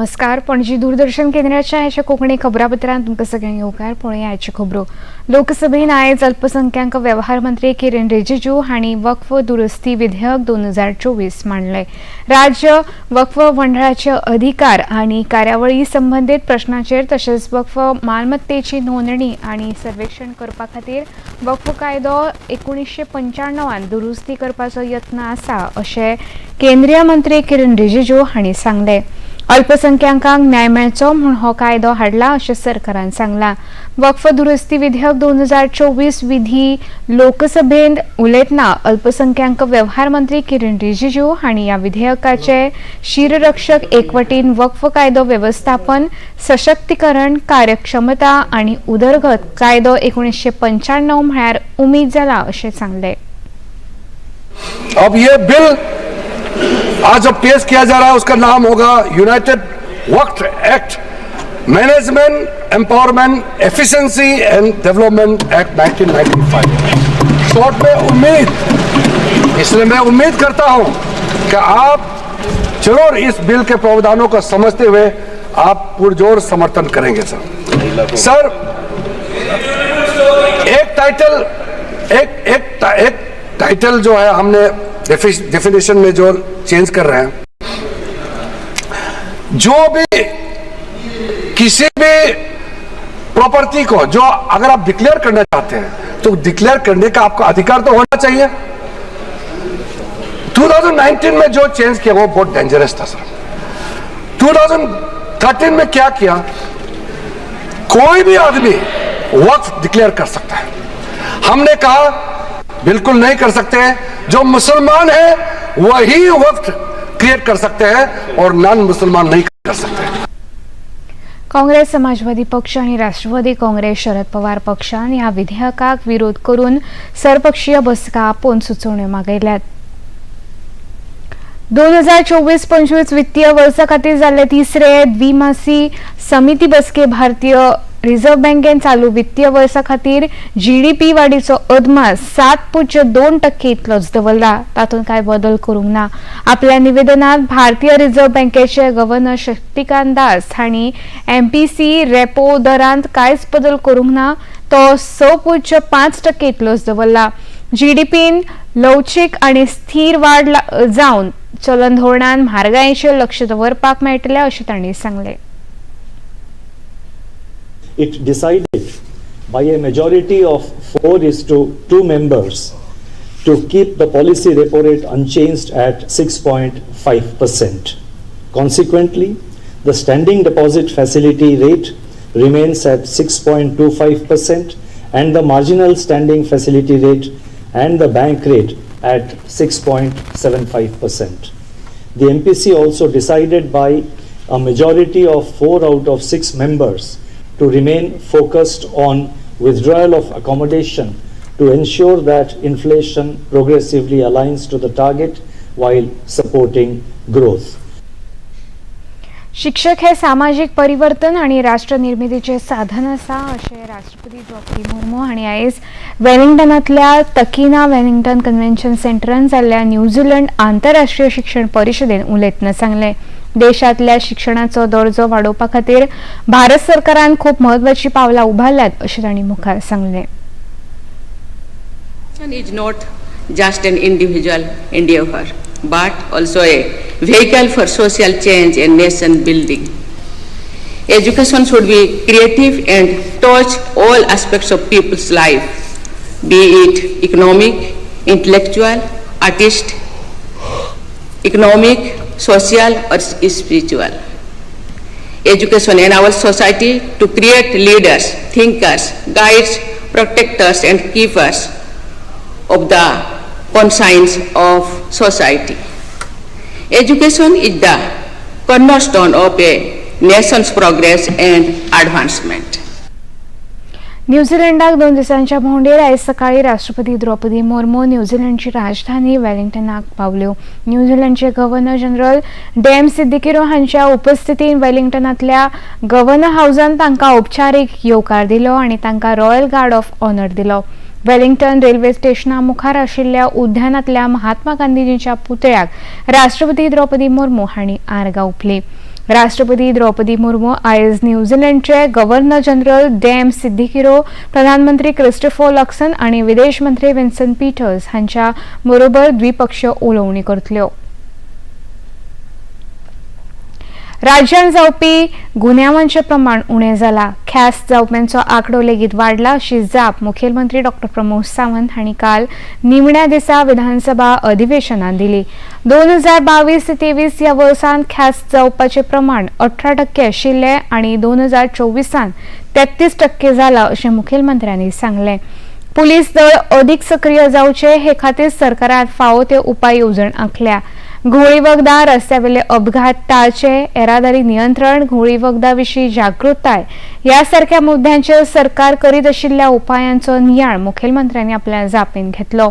नमस्कार. पणजी दूरदर्शन केंद्राच्या ह्याच्या कोकणी खबरापत्रांत तुमकां सगळ्यांक येवकार. पळोवया आयच्यो खबरो. लोकसभेन आयज अल्पसंख्याक वेव्हार मंत्री किरण रिजिजू हांणी वक्फ दुरुस्ती विधेयक 2024 मांडले. राज्य वक्फ मंडळाचे अधिकार आनी कार्यावळी संबंधित प्रश्नांचेर तशेंच वक्फ मालमत्तेची नोंदणी आनी सर्वेक्षण करपा खातीर वक्फ कायदो 1995 दुरुस्ती करपाचो यत्न आसा अशें केंद्रीय मंत्री किरण रिजिजू हांणी सांगले. अल्पसंख्याकांक न्याय मेळचो म्हूण हो कायदो हाडला अशें सरकारान सांगलां. वक्फ दुरुस्ती विधेयक 2024 विधी लोकसभेत उलयतना अल्पसंख्याक वेव्हार मंत्री किरण रिजिजू हांणी ह्या विधेयकाचे शिररक्षक एकवटीन वक्फ कायदो व्यवस्थापन, सशक्तीकरण, कार्यक्षमता आनी उदरगत कायदो 1995 म्हळ्यार उमीद जाला अशें सांगले. अब ये बिल आज जो पेश किया जा रहा है उसका नाम होगा United Waqf act, management empowerment efficiency and development act 1995. Short में उम्मीद, इसलिए मैं उम्मीद करता हूं कि आप जरूर इस बिल के प्रावधानों को समझते हुए आप पुरजोर समर्थन करेंगे. सर एक टाइटल जो है हमने डेफिनेशन में जो चेंज कर रहे हैं, जो भी किसी भी प्रॉपर्टी को जो अगर आप डिक्लेयर करना चाहते हैं तो डिक्लेयर करने का आपका अधिकार तो होना चाहिए. 2019 में जो चेंज किया वो बहुत डेंजरस था सर. 2013 में क्या किया, कोई भी आदमी वक्फ डिक्लेयर कर सकता है. हमने कहा बिल्कुल नहीं कर सकते हैं. जो मुसलमान है वही वक्फ क्रिएट कर सकते हैं और नॉन मुसलमान नहीं कर सकते. काँग्रेस, समाजवादी पक्ष आणि राष्ट्रवादी काँग्रेस, शरद पवार पक्षान ह्या विधेयकाक विरोध करून सर्वपक्षीय बसका आपोवन सुचोवण्यो मागयल्यात. 2024-25 वित्तीय वर्सा खातीर जाल्ले तिसरे द्विमासी समिती बसके भारतीय रिझर्व्ह बँकेन चालू वित्तीय वर्सा खातीर जीडीपी वाडीचो अदमास 7.2% इतलोच दवरला. तातूंत कांय बदल करूंक ना. आपल्या निवेदनात भारतीय रिझर्व्ह बँकेचे गव्हर्नर शक्तिकांत दास हांणी एमपीसी रेपो दरांत कांयच बदल करूंक ना, तो 6.5% इतलोच दवरला. जीडीपीन लवचीक आनी स्थिर वाड जावन चलन धोरणान म्हारगायेचेर लक्ष दवरपाक मेळटलें अशें तांणी सांगलें. It decided by a majority of 4:2 members to keep the policy repo rate unchanged at 6.5%. Consequently, the standing deposit facility rate remains at 6.25% and the marginal standing facility rate and the bank rate at 6.75%. The MPC also decided by a majority of 4 out of 6 members to remain focused on withdrawal of accommodation to ensure that inflation progressively aligns to the target while supporting growth. शिक्षक हे सामाजिक परिवर्तन आणि राष्ट्र निर्मितीचे साधन आसा अशें राष्ट्रपती द्रौपदी मुर्मू हांणी आयज वेलिंग्टनांतल्या तकिना वेलिंग्टन कन्व्हेन्शन सेंटरांत जाल्ल्या न्यूझीलंड आंतरराष्ट्रीय शिक्षण परिशदेन उलयतना सांगलें. देशांतल्या शिक्षणाचो दर्जो वाडोवपा खातीर भारत सरकारान खूब म्हत्वाची पावलां उबारल्यात अशें तांणी मुखार सांगलें. Is not just an individual endeavor, but also a vehicle for social change and nation building. Education should be creative and touch all aspects of people's life, be it economic, intellectual, economic, social or spiritual. Education enables society to create leaders, thinkers, guides, protectors and keepers of the conscience of society. Education is the cornerstone of a nation's progress and advancement. न्यूझीलंडाक 2 दिसांच्या भोंवडेर आयज सकाळी राष्ट्रपती द्रौपदी मुर्मू न्यूझीलंडची राजधानी वेलिंग्टनाक पावल्यो. न्यूझीलंडचे governor general डेम सिद्दिकीरो हांच्या उपस्थितीन वेलिंग्टनांतल्या governor हाऊसान तांकां औपचारीक येवकार दिलो आनी तांकां रॉयल गार्ड ऑफ ऑनर दिलो. वेलिंग्टन रेल्वे स्टेशना मुखार आशिल्ल्या उद्यानांतल्या महात्मा गांधीजींच्या पुतळ्याक राष्ट्रपती द्रौपदी मुर्मू हांणी आर्गां ओंपली. राष्ट्रपती द्रौपदी मुर्मू आयज न्यूझीलंडचे गव्हर्नर जनरल डेम सिद्दिकीरो, प्रधानमंत्री क्रिस्टोफर लक्सन आणि विदेश मंत्री विन्सेंट पीटर्स हांच्या बरोबर द्विपक्षीय उलोवणी करतल्यो. राज्यांत जावपी गुन्यांवांचें प्रमाण उणें जालां. ख्यास्त जावप्यांचो आंकडो लेगीत वाडला अशी जाप मुखेलमंत्री डॉ. प्रमोद सावंत हांणी काल निमण्या दिसा विधानसभा अधिवेशनात दिली. 2022 ते 23 ह्या वर्सांत ख्यास्त जावपाचें प्रमाण 18% आशिल्लें आनी 2024 33% जालां अशें मुखेलमंत्र्यांनी सांगलें. पुलीस दळ अदीक सक्रीय जावचे हे खातीर सरकारान फावो त्यो उपाय येवजण आंखल्या. घुवळी वखदां, रस्त्यावेले अपघात टाळचे, येरादारी नियंत्रण, घुवळी वखदां विशीं जागृताय ह्या सारख्या मुद्द्यांचेर सरकार करीत आशिल्ल्या उपायांचो नियाळ मुखेलमंत्र्यांनी आपल्या जापेन घेतलो.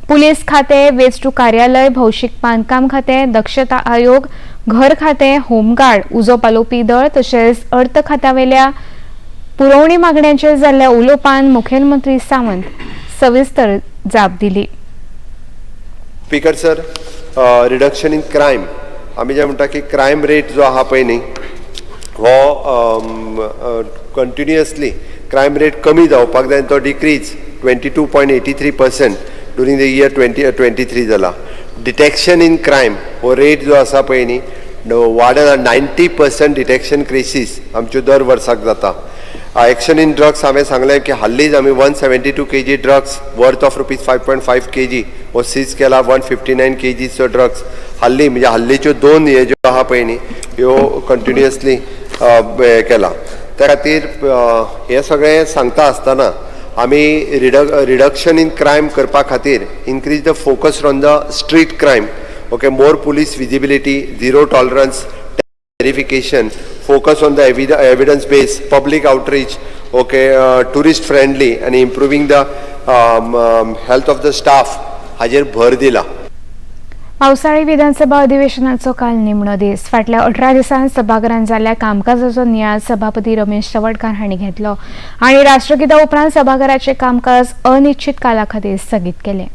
पुलीस खातें, वेस्ट टू कार्यालय, भौशीक बांदकाम खातें, दक्षता आयोग, घर खातें, होमगार्ड, उजो पालोवपी दळ तशेंच अर्थ खात्यावेल्या पुरवणी मागण्यांचेर जाल्ल्या उलोवपांत मुखेलमंत्री सावंत सविस्तर जाप दिली. Speaker sir, reduction in crime आमी जे म्हणटा की क्रायम रेट जो आहा पळय न्ही हो कंटिन्युअसली क्रायम रेट कमी जावपाक जाय. तो डिक्रीज 22.83% ड्युरींग द इयर 2023 जाला. डिटेक्शन इन क्रायम हो रेट जो आसा पळय न्ही वाडला. 90% डिटेक्शन केसीस आमच्यो दर वर्साक जाता. एक्शन इन ड्रग्स हांवें सांगलें की हाल्लीच आमी 172 kg drugs worth of ₹5.5 kg हो सीज केला. 159 kg ड्रग्स हाल्ली म्हणजे हाल्लीच्यो दोन हे ज्यो आहा पळय न्ही ह्यो कंटिन्युअसली केला. त्या खातीर हे सगळें सांगता आसतना आमी रिडक्शन इन क्रायम करपा खातीर increase the focus on the street crime. Okay, more police visibility, zero tolerance, verification, focus on the evidence based public outreach, okay, tourist friendly and improving the health of the staff हाजेर भर दिला. पावसाळी विधानसभा अधिवेशनाचो काल निमणो दीस. फाटल्या 18 दिसांत सभाघरांत जाल्ल्या कामकाजाचो नियाळ सभापती रमेश चवडकार हांणी घेतलो आनी राष्ट्रगीता उपरांत सभाघराचें कामकाज अनिश्चित काला खातीर स्थगीत केलें.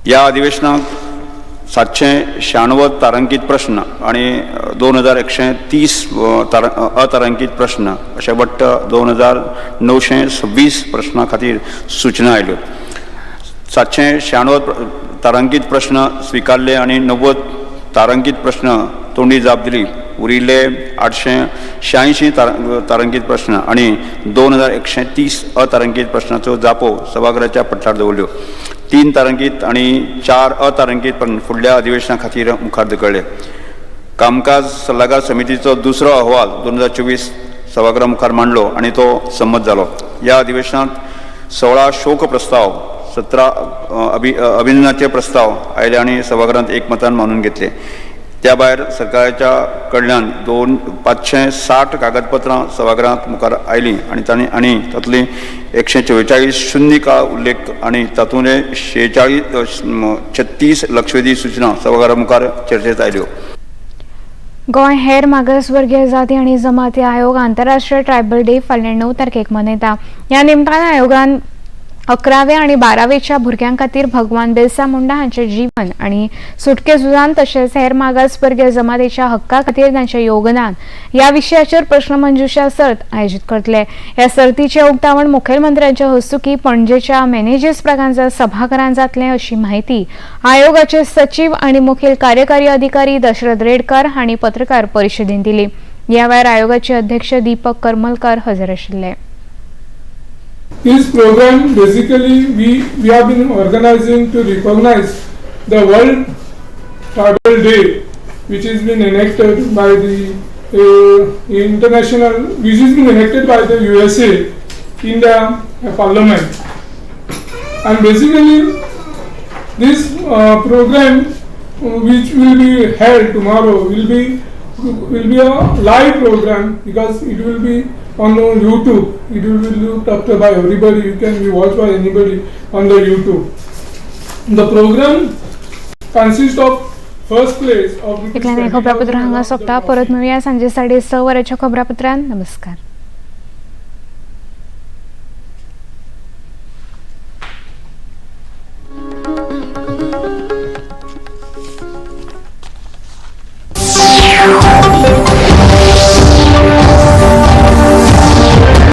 या अधिवेशनाक 796 तारांकीत प्रश्न आणि 2130 अतारांकीत प्रश्न अशे वट्ट 2926 प्रश्नां खातीर सूचना आयल्यो. 796 तारांकीत प्रश्न स्विकारले आणि 90 तारांकीत प्रश्न तोंडी जाप दिली. उरिल्ले 886 तारांकीत प्रश्न आणि 2130 अतारांकीत प्रश्नांचो जापो सभागृहाच्या पटलार दवरल्यो. 3 तारांकीत आणि 4 अतारांकीत प्रश्न फुडल्या अधिवेशना खातीर मुखार धुकळ्ळे. कामकाज सल्लागार समितीचो दुसरो अहवाल 2024 सभागृहा मुखार मांडलो आणि तो संमत जालो. ह्या अधिवेशनात 16 शोक प्रस्ताव, 17 अभिनंदनाचे प्रस्ताव आयले आणि सभागृहांत एकमतान मानून घेतले. त्या भायर सरकाराच्या कडल्यान 560 कागदपत्रां सभागृहांत मुखार आयलीं आणि तातूंतली 144 शुन्य काळ उल्लेख आणि तातूंतले 36 लक्षवेधी सूचना सभागृहा मुखार चर्चेत आयल्यो. गोंय हेर मागासवर्गीय जाती आणि जमाती आयोग आंतरराष्ट्रीय ट्रायबल डे फाटल्या 9 तारखेक मनयता. ह्या निमतान आयोगान 11वे आणि 12वेच्या भुरग्यां खातीर भगवान बिरसा मुंडा हांचे जीवन आणि सुटके झुजान तशेंच हेर मागासवर्गीय जमातीच्या हक्का खातीर तांचें योगदान ह्या विशयाचेर प्रश्नमंजुषा सर्त आयोजीत करतले. ह्या सर्तीचें उक्तावण मुखेलमंत्र्यांच्या हस्तुकी पणजेच्या मॅनेजर्स प्रांगणांत सभाघरांत जातलें अशी माहिती आयोगाचे सचिव आणि मुखेल कार्यकारी अधिकारी दशरथ रेडकर हांणी पत्रकार परिशदेंत दिली. ह्या वेळार आयोगाचे अध्यक्ष दीपक करमलकर हजर आशिल्ले. This program basically we have been organizing to recognize the World Tribal Day, which has been enacted by the international, which has been enacted by the USA in the Parliament. And basically, this program, which will be held tomorrow, will be a live program because it will be on YouTube. It will be looked after by everybody. You can be watched by anybody on the YouTube. The program consists of first place of. खबरापत्र हांगा सोंपता. परत मेळुया सांजे 6:30 वरांच्या खबरापत्रांत. नमस्कार.